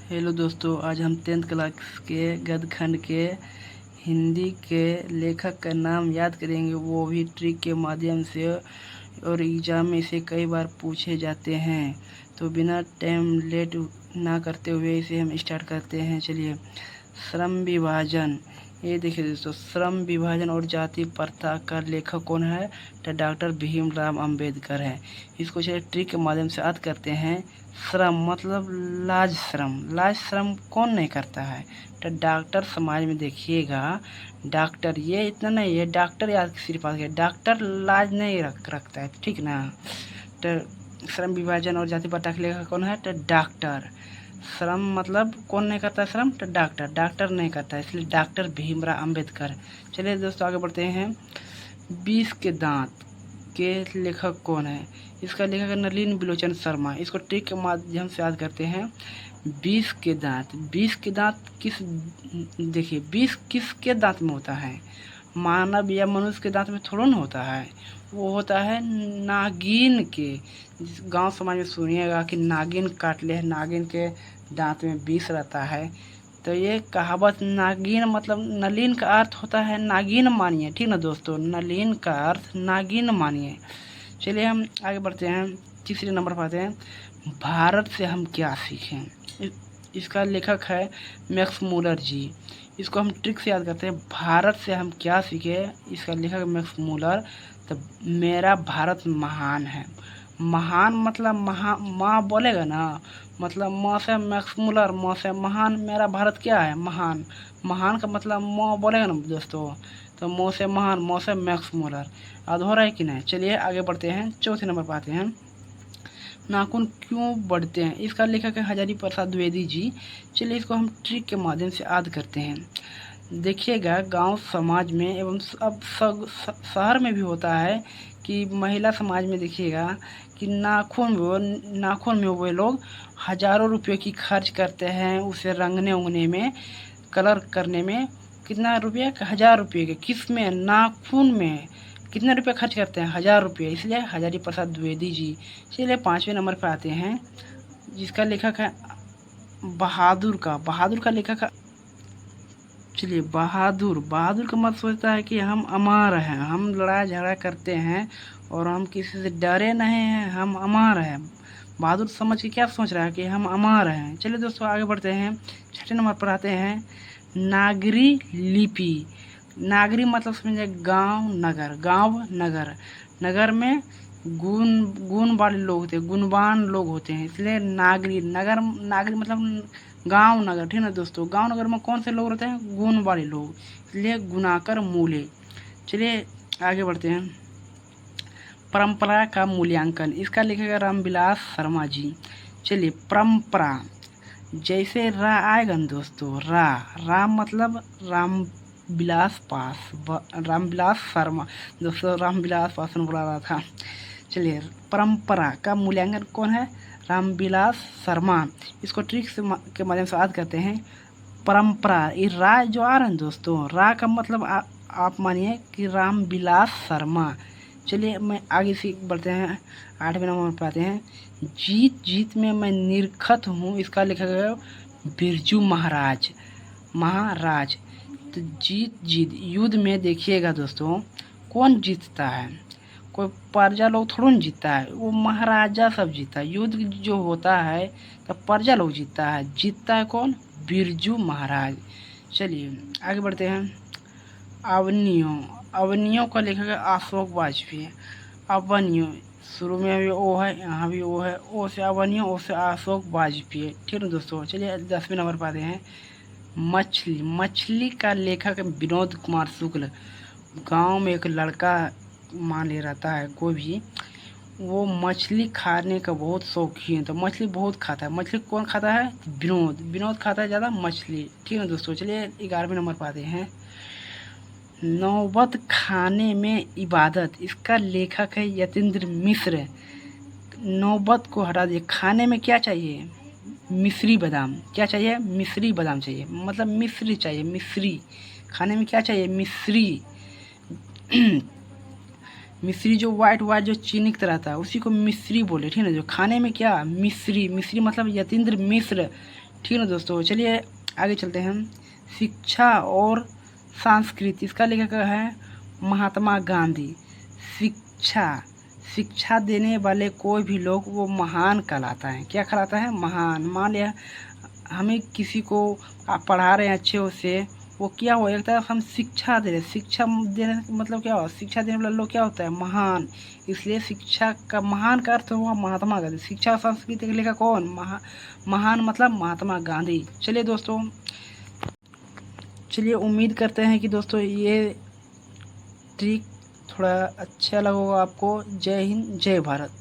Hello दोस्तों, आज हम 10th क्लास के गद्य खंड के हिंदी के लेखक का नाम याद करेंगे, वो भी ट्रिक के माध्यम से। और एग्ज़ाम में इसे कई बार पूछे जाते हैं। तो बिना टाइम लेट ना करते हुए इसे हम स्टार्ट करते हैं। चलिए, श्रम विभाजन। ये देखिए दोस्तों, श्रम विभाजन और जाति प्रथा का लेखक कौन है? तो डॉक्टर भीमराव अंबेडकर है। इसको चलिए ट्रिक के माध्यम से याद करते हैं। श्रम मतलब लाज श्रम। लाज श्रम कौन नहीं करता है? तो डॉक्टर समाज में देखिएगा, डॉक्टर ये इतना नहीं है, डॉक्टर याद सिर्फ आ गया, डॉक्टर लाज नहीं रखता है, ठीक ना। तो श्रम विभाजन और जाति प्रथा का लेखक कौन है? तो डॉक्टर। श्रम मतलब कौन नहीं करता है श्रम? तो डॉक्टर। डॉक्टर नहीं करता है, इसलिए डॉक्टर भीमराव अंबेडकर। चलिए दोस्तों, आगे बढ़ते हैं। 20 के दांत के लेखक कौन है? इसका लेखक है नलिन बिलोचन शर्मा। इसको ट्रिक के माध्यम से याद करते हैं। 20 के दांत। 20 के दांत किस, देखिए 20 किसके दांत में होता है? मानव या मनुष्य के दांत में थोड़ा ना होता है, वो होता है नागिन के। गांव समाज में सुनिएगा कि नागिन काट ले, नागिन के दांत में विष रहता है। तो ये कहावत नागिन मतलब नलिन का अर्थ होता है नागिन मानिए, ठीक ना दोस्तों। नलिन का अर्थ नागिन मानिए। चलिए हम आगे बढ़ते हैं, तीसरे नंबर पर आते हैं। भारत से हम क्या सीखें? इसका लेखक है मैक्स मूलर जी। इसको हम ट्रिक से याद करते हैं। भारत से हम क्या सीखे? इसका लेखक मैक्स मूलर। तो मेरा भारत महान है। महान मतलब माँ बोलेगा ना, मतलब माँ से मैक्स मूलर, माँ से महान। मेरा भारत क्या है? महान। महान का मतलब माँ बोलेगा ना दोस्तों, तो माँ से महान, माँ से मैक्स मूलर। याद हो रहा है कि नहीं? चलिए आगे बढ़ते हैं, चौथे नंबर पर आते हैं। नाखून क्यों बढ़ते हैं? इसका लेखक है हजारी प्रसाद द्विवेदी जी। चलिए इसको हम ट्रिक के माध्यम से याद करते हैं। देखिएगा, गांव समाज में एवं अब शहर में भी होता है कि महिला समाज में देखिएगा कि नाखून में वो लोग हजारों रुपये की खर्च करते हैं, उसे रंगने उंगने में, कलर करने में। कितना रुपये? 1000 रुपये के। किस में? नाखून में। कितने रुपए खर्च करते हैं? 1000 रुपये। इसलिए हजारी प्रसाद द्विवेदी जी। चलिए 5वें नंबर पर आते हैं, जिसका लेखक है बहादुर का। बहादुर का लेखक है, चलिए बहादुर का मत सोचता है कि हम अमर हैं, हम लड़ाई झगड़ा करते हैं और हम किसी से डरे नहीं हैं, हम अमर हैं। बहादुर समझ के क्या सोच रहा है कि हम अमर हैं। चलिए दोस्तों आगे बढ़ते हैं, 6ठे नंबर पर आते हैं। नागरी लिपि। नागरी मतलब समझिए गांव नगर। गांव नगर, नगर में गुण वाले लोग होते हैं, गुणवान लोग होते हैं, इसलिए नागरी। नगर नागरी मतलब गांव नगर, ठीक ना दोस्तों। गांव नगर में कौन से लोग रहते हैं? गुण वाले लोग, इसलिए गुणाकर मूल्य। चलिए आगे बढ़ते हैं। परंपरा का मूल्यांकन। इसका लेखक है रामविलास शर्मा जी। चलिए परंपरा, जैसे रा आएगा ना दोस्तों, रा मतलब रामविलास रामविलास शर्मा। दोस्तों रामविलास पासवान बोला रहा था। चलिए, परंपरा का मूल्यांकन कौन है? रामविलास शर्मा। इसको ट्रिक से के माध्यम से याद करते हैं। परंपरा, ये रा जो आ रहा है दोस्तों, रा का मतलब आप मानिए कि रामविलास शर्मा। चलिए मैं आगे से बढ़ते हैं, 8वें नंबर पर आते हैं। जीत जीत में मैं निरखत हूँ। इसका लेखक है बिरजू महाराज। तो जीत जीत, युद्ध में देखिएगा दोस्तों, कौन जीतता है? कोई प्रजा लोग थोड़ा ना जीतता है, वो महाराजा सब जीतता है। युद्ध जो होता है तो प्रजा लोग जीतता है, जीतता है कौन? बिरजू महाराज। चलिए आगे बढ़ते हैं। अवनियों का लेखक है अशोक वाजपेयी। अवनियों, शुरू में भी ओ है, यहाँ भी ओ है, ओ से अवनियों, ओ से अशोक वाजपेयी, ठीक है दोस्तों। चलिए 10वें नंबर पर आते हैं। मछली का लेखक विनोद कुमार शुक्ल। गांव में एक लड़का मान ले रहता है कोई भी, वो मछली खाने का बहुत शौकीन, तो मछली बहुत खाता है। मछली कौन खाता है? विनोद खाता है ज़्यादा मछली, ठीक है दोस्तों। चलिए 11वें नंबर पर आते हैं। नौबत खाने में इबादत। इसका लेखक है यतीन्द्र मिश्र। नौबत को हटा दिए, खाने में क्या चाहिए? मिश्री बादाम। क्या चाहिए? मिश्री बादाम चाहिए, मतलब मिश्री चाहिए, मिश्री। खाने में क्या चाहिए? मिश्री। मिश्री जो वाइट जो चीनी की तरह था, उसी को मिश्री बोले, ठीक है ना। जो खाने में क्या? मिश्री। मिश्री मतलब यतीन्द्र मिश्र ठीक है ना दोस्तों। चलिए आगे चलते हैं। शिक्षा और संस्कृति, इसका लेखक है महात्मा गांधी। शिक्षा, शिक्षा देने वाले कोई भी लोग वो महान कहलाता है। क्या कहलाता है? महान। मान लिया हमें किसी को आप पढ़ा रहे हैं अच्छे उससे, वो क्या हो, एक तरफ हम शिक्षा दे रहे हैं, शिक्षा देने का मतलब क्या हो, शिक्षा देने वाला लोग क्या होता है? महान। इसलिए शिक्षा का महान का अर्थ हुआ महात्मा गांधी। शिक्षा और संस्कृति का लेखक कौन? महान मतलब महात्मा गांधी। चलिए दोस्तों, चलिए उम्मीद करते हैं कि दोस्तों ये ट्रिक थोड़ा अच्छा लगा होगा आपको। जय हिंद, जय भारत।